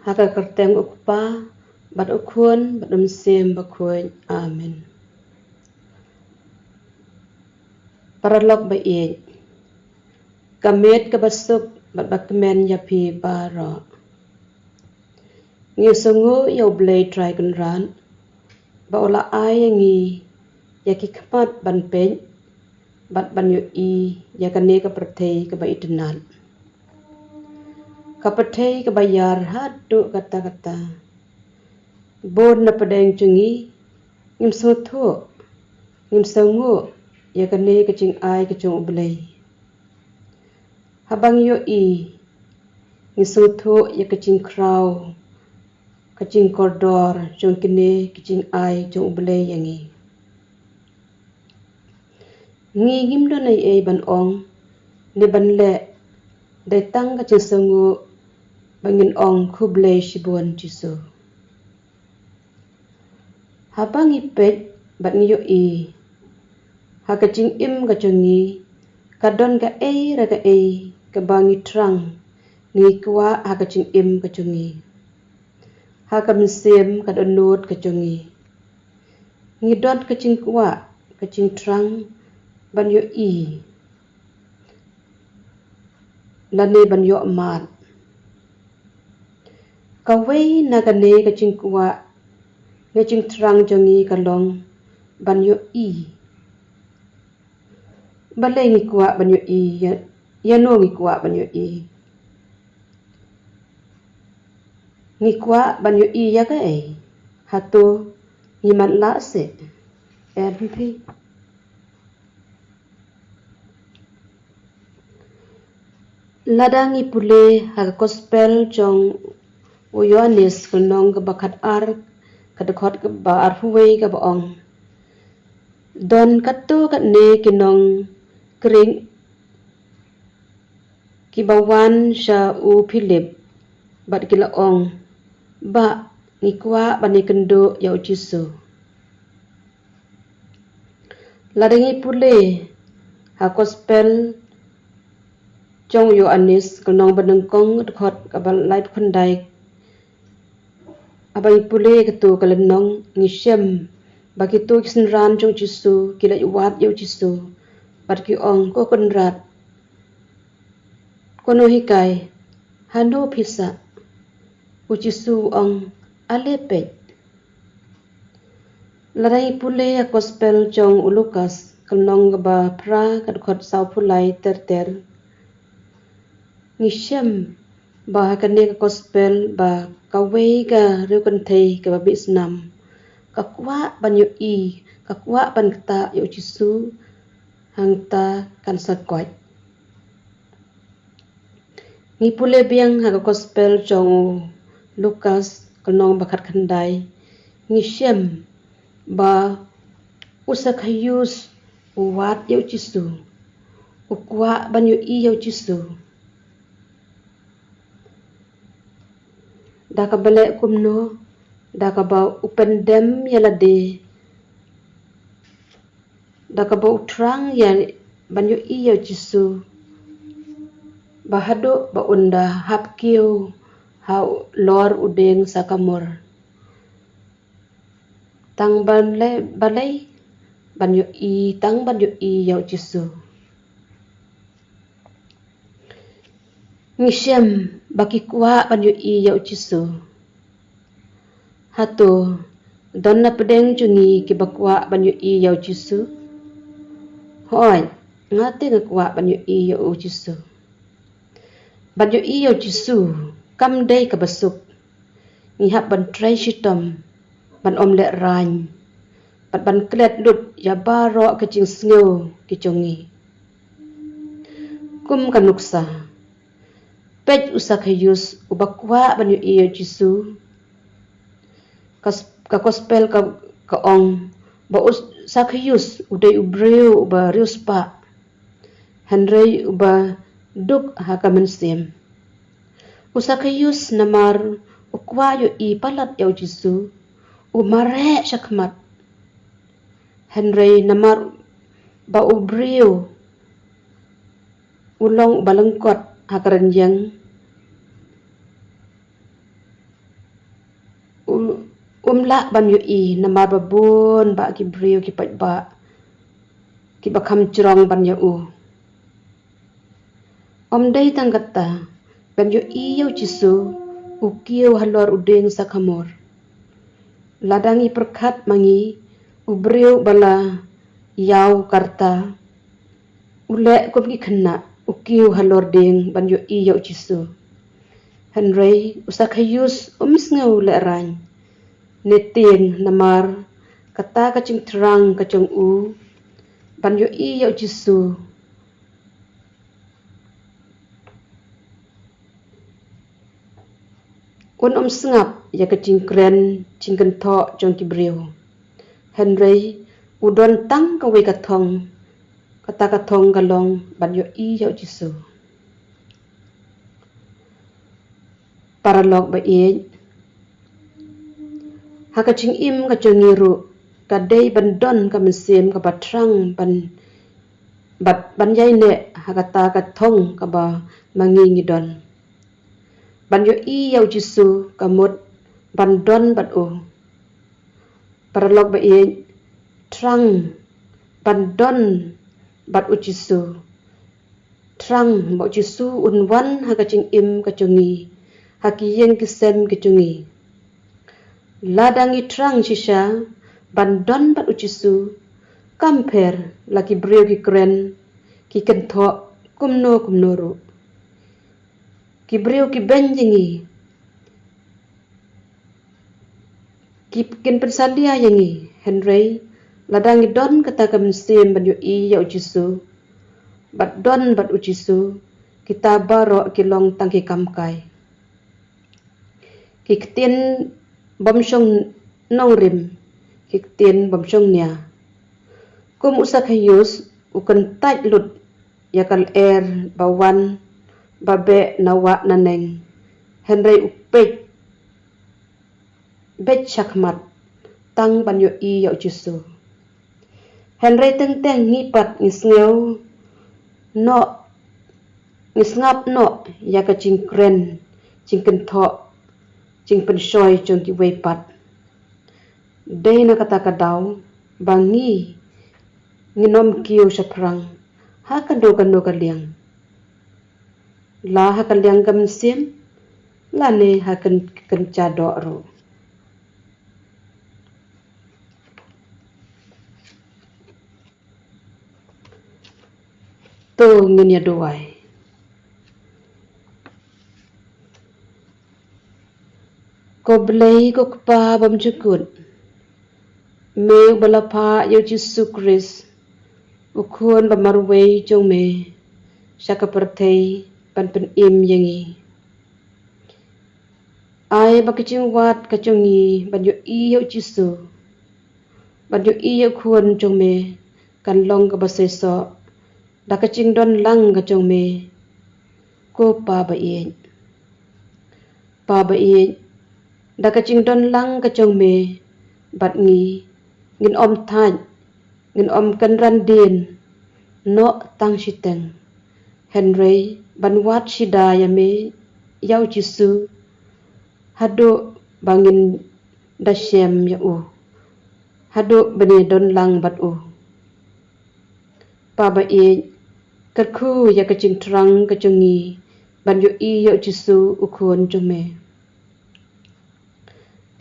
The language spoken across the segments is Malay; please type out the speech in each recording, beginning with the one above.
haka kerteng ukpa, bat ukun, bat umsim bakuin. Amin. Paralog ba iit. Kamit kabasuk bat bakmen yapi baro. Ngiu sungu yaw blay try kunran. Ba ola ay ngi yaki kamat ban pen bat ban yu i yakane ka pertei ka ba itnal. Ka pertei ka bayar hatu kata-kata. Bon na padeng chungi ngim suthu ngim sungu yakane ka ching ay ka chung blay. Habang yu i ngisutu ya kacing kraw kacing koridor chung kini kacing ai chung ublay yangi ngim do nai ai ban ong ni ban le dai tang kacing sungu bangin ong kublay shibuan jisu habang ipet bat ngiyo i ha kacing im kacungi kadon ka ai raga ai kabangi trang ngi kwa ha kacing im kacungi ha kamsim kadon nut kacungi ngi dot kacing kwa kacing trang ban yo i lani ban yo mat kawai nagane kacing kwa kacing trang jungi kalong ban yo i balai ngi kwa ban yo i ya no ngi kwa ban yo i ngi kwa ban yo i ya ka ai hatu ngi man la se MP ladangi pule ha gospel jong uyonis kunong ka bakat ar kadakot ka ba ar huwei ka baong don katu kat ne kinong kring kibawan sha u Philip bat kilaong ba ngikwa bani kendo yau jisu ladangi pule ha gospel jong yo anis kunong banengkong dakot kabal light khandai abai pule katu kalenong ngisem bagi tu kisenran jong jisu kila yuat yau jisu bat ki ong ko konrat kono hikai hano pisa ujisu ong alepet larai pule ya gospel jong ulukas kanong ba pra kadkhot sau pulai ter ngisem ba kane gospel ba kawei ga rukun thei ka bisnam kakwa ban yu i kakwa ban ta yu jisu hangta kan sakwai ni pule biang ha gospel jong Lukas kanong bakat khandai ngisem ba usakhayus uwat yu jisu ukwa ban yu i yu jisu da ka bale kumno da ka ba upendem yalade da ka ba utrang ya ban yu i yu jisu bahado ba unda hapkiu ha lor udeng sakamor tang balai ban yu i tang ban yu i yu jisu ngisem baki kwa ban yu i yu jisu hatu don na pedeng jungi ki bakwa ban yu i yu jisu hoi ngate ngakwa ban yu i yu jisu ban yu i yu jisu kam dei ka basuk ngihap ban trai shitom ban omle rain ban klet lut ya baro ka jing sngew ki jongi kum kanuksa pej usakhayus ubakwa ban yu i yu jisu ka gospel ka ong ba usakhayus udai ubreu ba riuspa henry uba duk ha kamensem usakhayus namar ukwa yu i palat yu jisu umare shakmat henry namar ba ubreu ulong balengkot ha karenjang umla ban yu i namar babun ba ki brio ki pat ba ki bakam jrong ban ya u om dei tanggata ban yu i yu jisu ukiu halor udeng sakamor ladangi perkat mangi ubrio bala yau karta ule ko ki khna ukiu halor deng ban yu i yu jisu Henry usakayus umisngau le rang neting namar kata kacing terang kacang u ban yu i yu jisu un sengap ya kacing kren cingken tho jong kibriu Henry udon tang kawe kathong kata kathong galong ban yu i yu jisu paralog ba e hakaching im kacang ngiru kadai bandon kamensim ka batrang ban yai ne hakata kathong ka ba mangingidon ban yu i yu jisu kamut bandon bat u paralog ba e trang bandon bat u jisu trang bo jisu unwan hakaching im kacungi hakiyeng kisem kacungi ladangi trang shisha bandon bat u jisu kamper laki brio ki kren ki kentho kumno ru ki brio ki benjingi ki ken pensalia yangi Henry ladangi don kata kamsim ban yu i yu jisu bat don bat u jisu kita baro kilong tangki kamkai ki ktien bomsong nongrim ki ktien bomsong nia kum usakayus ukan tait lut yakal bawan babe nawa naneng Henry upet bet chakmat tang ban yu i yu jisu Henry teng ngipat ngisngeu no ngisngap no yaka cingkren cingken tho cingpen shoy jong ki wepat dei na kata kadau bangi nginom kiu saprang hakando kaliang la hakaliang kamsim lane hakan kencado ro to ngin ya doai ko blei ko pa bam jukut me balapa yu jisu Christ ukun bamarwei jong me shaka perthei pan im yangi ai bakaching wat kachungi ban yu i yu jisu ban yu i yu khun jong me kan long ka baseso dakaching don lang ka jong me ko pa ba e dakaching don lang ka jong me bat ngi ngin om than ngin om kan ran din no tang shiteng Henry ban wat shida ya me yau jisu hado bangin dashem ya u hado bani don lang bat u pa ba e katku ya kaching trang kachungi ban yu i yu jisu ukun jong me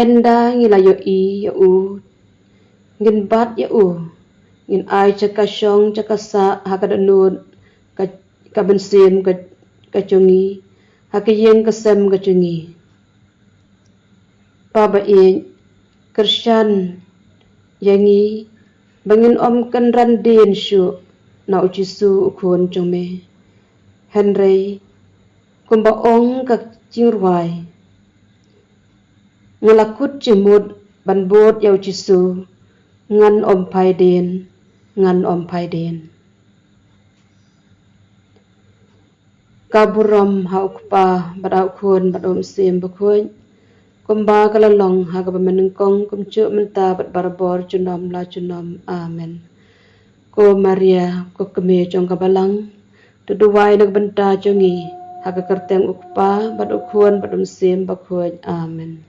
enda ngila yu i yu u ngin bat ya u ngin ai chakashong chakasa hakadanun ka bensim ka chungi hakiyeng kasem ka chungi pa ba e Krishan yangi bangin om kan ran din shu na u jisu ukun jong me Henry kumba ong ka jingruai ngalakut jimut ban bot yau jisu ngan om pai den kaburam haukpa badau khun badom sim bakhoin kumba kalalong haga bamenengkong kumcu menta bat barbor junom la junom amen ko Maria ko keme jong kabalang tuduwai nagbenta jongi haga kerteng ukpa badau khun badom sim bakhoin amen